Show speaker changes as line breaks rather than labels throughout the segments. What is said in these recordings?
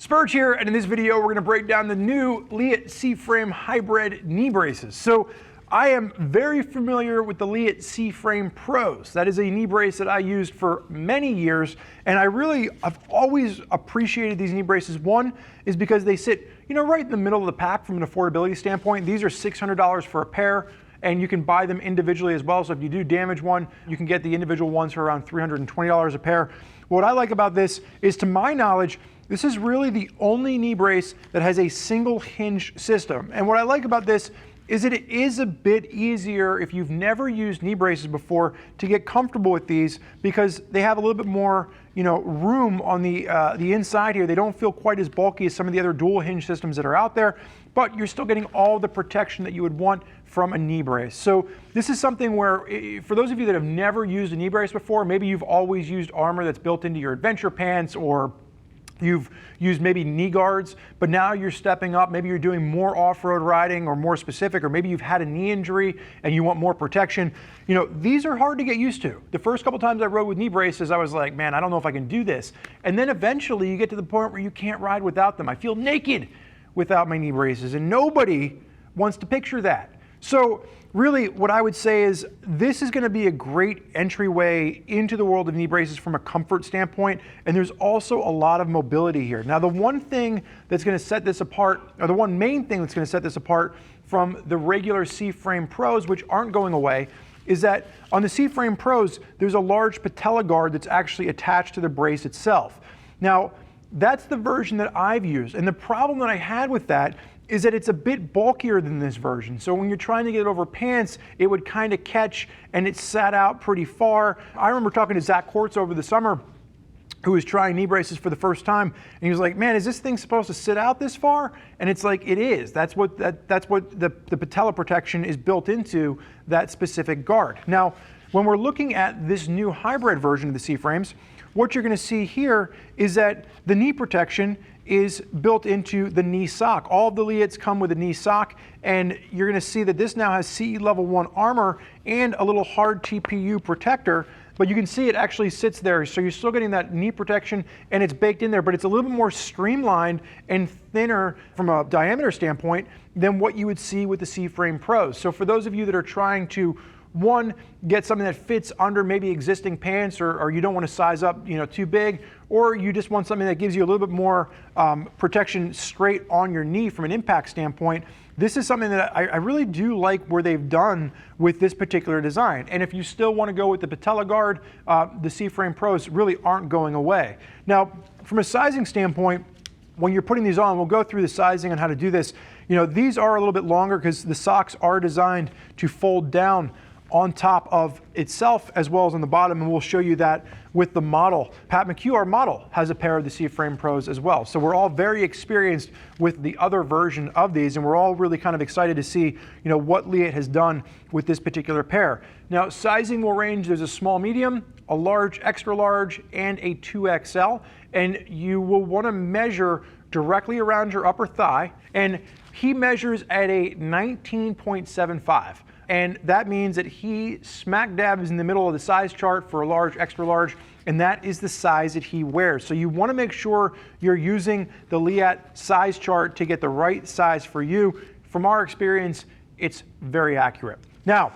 Spurge here, and in this video we're going to break down the new Leatt C-frame hybrid knee braces. So I am very familiar with the Leatt C-frame Pros. That is a knee brace that I used for many years, and I've always appreciated these knee braces. One is because they sit, right in the middle of the pack from an affordability standpoint. These are $600 for a pair, and you can buy them individually as well. So if you do damage one, you can get the individual ones for around $320 a pair. What I like about this is, to my knowledge, this is really the only knee brace that has a single hinge system. And what I like about this is that it is a bit easier if you've never used knee braces before to get comfortable with these, because they have a little bit more room on the inside here. They don't feel quite as bulky as some of the other dual hinge systems that are out there, but you're still getting all the protection that you would want from a knee brace. So this is something where, for those of you that have never used a knee brace before, maybe you've always used armor that's built into your adventure pants, or you've used maybe knee guards, but now you're stepping up. Maybe you're doing more off-road riding or more specific, or maybe you've had a knee injury and you want more protection. These are hard to get used to. The first couple times I rode with knee braces, I was like, man, I don't know if I can do this. And then eventually you get to the point where you can't ride without them. I feel naked without my knee braces, and nobody wants to picture that. So really what I would say is this is going to be a great entryway into the world of knee braces from a comfort standpoint, and there's also a lot of mobility here. Now, the one thing that's going to set this apart, or the one main thing that's going to set this apart from the regular C-frame Pros, which aren't going away, is that on the C-frame Pros, there's a large patella guard that's actually attached to the brace itself. Now, that's the version that I've used, and the problem that I had with that is that it's a bit bulkier than this version. So when you're trying to get it over pants, it would kind of catch, and it sat out pretty far. I remember talking to Zach Quartz over the summer, who was trying knee braces for the first time, and he was like, man, is this thing supposed to sit out this far? And it's like, it is. That's what the patella protection is built into that specific guard. Now, when we're looking at this new hybrid version of the C-frames, what you're going to see here is that the knee protection is built into the knee sock. All of the Leatts come with a knee sock, and you're going to see that this now has CE level 1 armor and a little hard TPU protector, but you can see it actually sits there. So you're still getting that knee protection, and it's baked in there, but it's a little bit more streamlined and thinner from a diameter standpoint than what you would see with the C-frame Pros. So for those of you that are trying to, one, get something that fits under maybe existing pants, or you don't want to size up too big, or you just want something that gives you a little bit more protection straight on your knee from an impact standpoint, this is something that I really do like where they've done with this particular design. And if you still want to go with the patella guard, the C-frame Pros really aren't going away. Now, from a sizing standpoint, when you're putting these on, we'll go through the sizing and how to do this. These are a little bit longer because the socks are designed to fold down on top of itself as well as on the bottom, and we'll show you that with the model. Pat McHugh, our model, has a pair of the C-frame Pros as well. So we're all very experienced with the other version of these, and we're all really kind of excited to see what Leatt has done with this particular pair. Now, sizing will range. There's a small medium, a large, extra large, and a 2XL, and you will want to measure directly around your upper thigh, and he measures at a 19.75. And that means that he smack dab is in the middle of the size chart for a large, extra large, and that is the size that he wears. So you want to make sure you're using the Leatt size chart to get the right size for you. From our experience, it's very accurate. Now,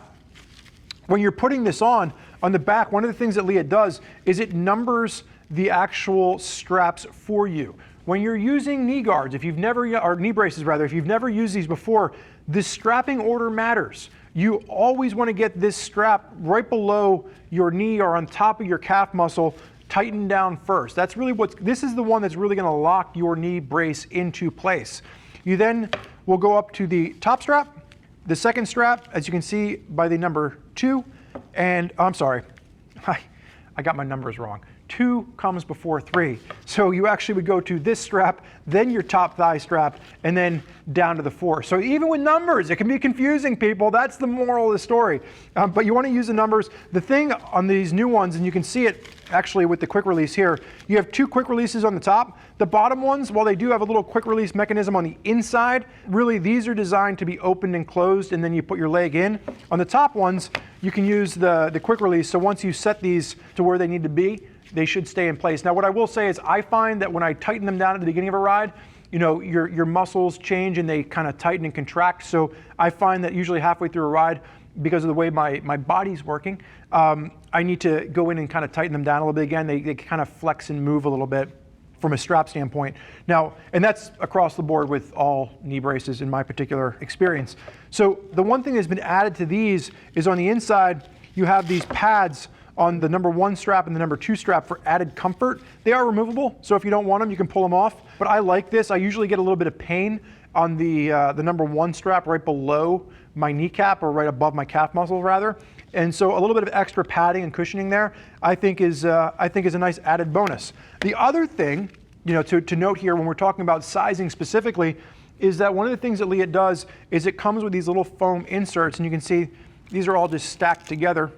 when you're putting this on the back, one of the things that Leatt does is it numbers the actual straps for you. When you're using knee guards, or knee braces rather, if you've never used these before, the strapping order matters. You always want to get this strap right below your knee or on top of your calf muscle tightened down first. That's really this is the one that's really going to lock your knee brace into place. You then will go up to the top strap, the second strap, as you can see by the number 2, and I'm sorry, I got my numbers wrong. 2 comes before 3. So you actually would go to this strap, then your top thigh strap, and then down to the 4. So even with numbers, it can be confusing, people. That's the moral of the story. But you want to use the numbers. The thing on these new ones, and you can see it actually with the quick release here, you have 2 quick releases on the top. The bottom ones, while they do have a little quick release mechanism on the inside, really these are designed to be opened and closed, and then you put your leg in. On the top ones, you can use the quick release. So once you set these to where they need to be, they should stay in place. Now, what I will say is I find that when I tighten them down at the beginning of a ride, you know, your muscles change and they kind of tighten and contract. So I find that usually halfway through a ride, because of the way my body's working, I need to go in and kind of tighten them down a little bit again. They kind of flex and move a little bit from a strap standpoint. Now, and that's across the board with all knee braces in my particular experience. So the one thing that's been added to these is on the inside, you have these pads on the number 1 strap and the number 2 strap for added comfort. They are removable, so if you don't want them, you can pull them off. But I like this. I usually get a little bit of pain on the number 1 strap right below my kneecap, or right above my calf muscle rather. And so a little bit of extra padding and cushioning there, I think is a nice added bonus. The other thing, you know, to note here when we're talking about sizing specifically, is that one of the things that Leatt does is it comes with these little foam inserts, and you can see these are all just stacked together.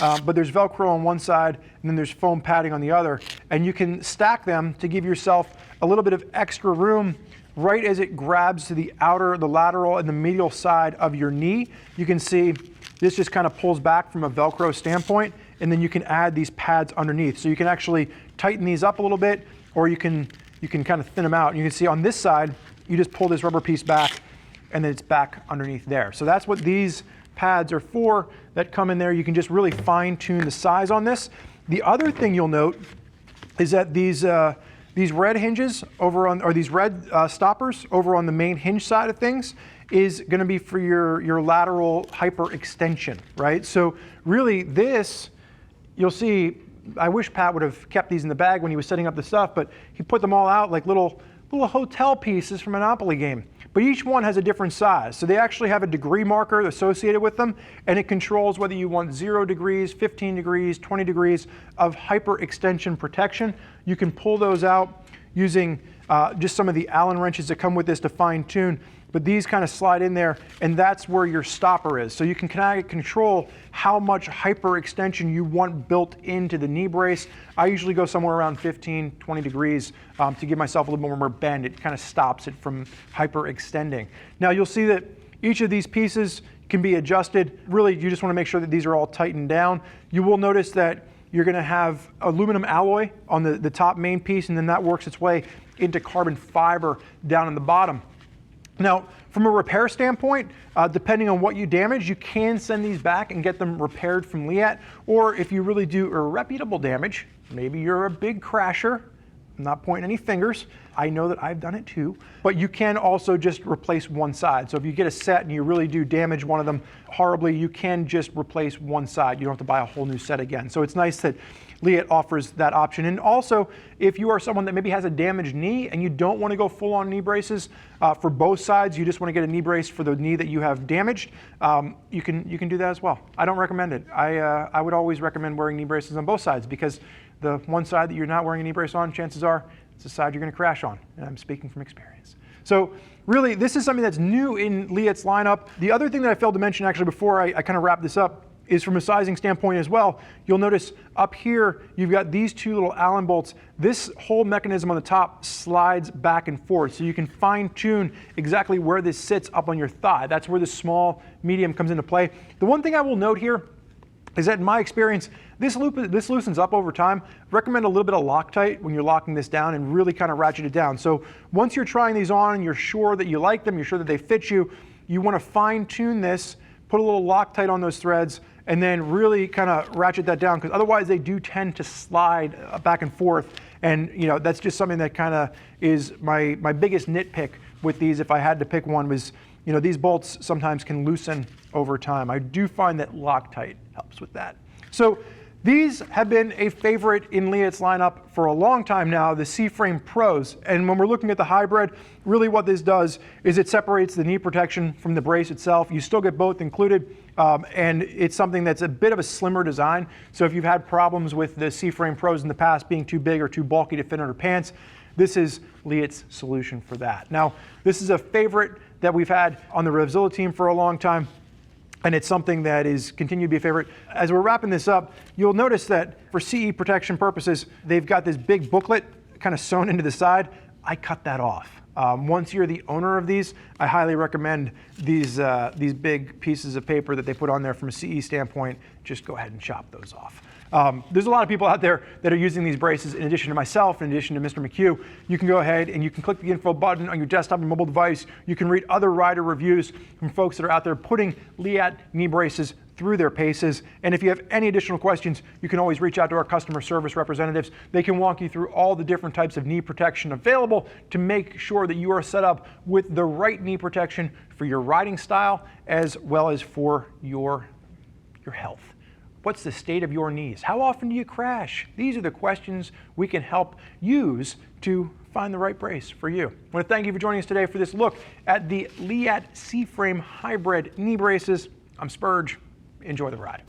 But there's Velcro on one side, and then there's foam padding on the other. And you can stack them to give yourself a little bit of extra room right as it grabs to the outer, the lateral, and the medial side of your knee. You can see this just kind of pulls back from a Velcro standpoint, and then you can add these pads underneath. So you can actually tighten these up a little bit, or you can kind of thin them out. And you can see on this side, you just pull this rubber piece back, and then it's back underneath there. So that's what these pads are for that come in there. You can just really fine tune the size on this. The other thing you'll note is that these red hinges over on, or these red stoppers over on the main hinge side of things is going to be for your lateral hyperextension, right? So really this, you'll see, I wish Pat would have kept these in the bag when he was setting up the stuff, but he put them all out like little hotel pieces from a Monopoly game. But each one has a different size. So they actually have a degree marker associated with them, and it controls whether you want 0 degrees, 15 degrees, 20 degrees of hyperextension protection. You can pull those out using just some of the Allen wrenches that come with this to fine tune. But these kind of slide in there, and that's where your stopper is. So you can kind of control how much hyperextension you want built into the knee brace. I usually go somewhere around 15, 20 degrees to give myself a little more bend. It kind of stops it from hyperextending. Now you'll see that each of these pieces can be adjusted. Really, you just want to make sure that these are all tightened down. You will notice that you're going to have aluminum alloy on the top main piece, and then that works its way into carbon fiber down in the bottom. Now, from a repair standpoint, depending on what you damage, you can send these back and get them repaired from Leatt. Or if you really do irreparable damage, maybe you're a big crasher, I'm not pointing any fingers, I know that I've done it too, but you can also just replace one side. So if you get a set and you really do damage one of them horribly, you can just replace one side. You don't have to buy a whole new set again. So it's nice that Leatt offers that option. And also, if you are someone that maybe has a damaged knee and you don't want to go full on knee braces for both sides, you just want to get a knee brace for the knee that you have damaged, you can do that as well. I don't recommend it. I would always recommend wearing knee braces on both sides, because the one side that you're not wearing a knee brace on, chances are it's the side you're going to crash on. And I'm speaking from experience. So really, this is something that's new in Leatt's lineup. The other thing that I failed to mention actually before I kind of wrap this up is from a sizing standpoint as well. You'll notice up here, you've got these two little Allen bolts. This whole mechanism on the top slides back and forth, so you can fine tune exactly where this sits up on your thigh. That's where the small, medium comes into play. The one thing I will note here is that in my experience, this loosens up over time. Recommend a little bit of Loctite when you're locking this down and really kind of ratchet it down. So once you're trying these on and you're sure that you like them, you're sure that they fit you, you want to fine tune this, put a little Loctite on those threads, and then really kind of ratchet that down, because otherwise they do tend to slide back and forth. And you know, that's just something that kind of is my biggest nitpick with these, if I had to pick one, was, you know, these bolts sometimes can loosen over time. I do find that Loctite helps with that. So these have been a favorite in Leatt's lineup for a long time now, the C-Frame Pros. And when we're looking at the hybrid, really what this does is it separates the knee protection from the brace itself. You still get both included, and it's something that's a bit of a slimmer design. So if you've had problems with the C-Frame Pros in the past being too big or too bulky to fit under pants, this is Leatt's solution for that. Now, this is a favorite that we've had on the RevZilla team for a long time, and it's something that is continued to be a favorite. As we're wrapping this up, you'll notice that for CE protection purposes, they've got this big booklet kind of sewn into the side. I cut that off. Once you're the owner of these, I highly recommend these big pieces of paper that they put on there from a CE standpoint. Just go ahead and chop those off. There's a lot of people out there that are using these braces in addition to myself, in addition to Mr. McHugh. You can go ahead and you can click the info button on your desktop or mobile device. You can read other rider reviews from folks that are out there putting Leatt knee braces through their paces. And if you have any additional questions, you can always reach out to our customer service representatives. They can walk you through all the different types of knee protection available to make sure that you are set up with the right knee protection for your riding style as well as for your health. What's the state of your knees? How often do you crash? These are the questions we can help use to find the right brace for you. I want to thank you for joining us today for this look at the Leatt C-Frame Hybrid knee braces. I'm Spurge. Enjoy the ride.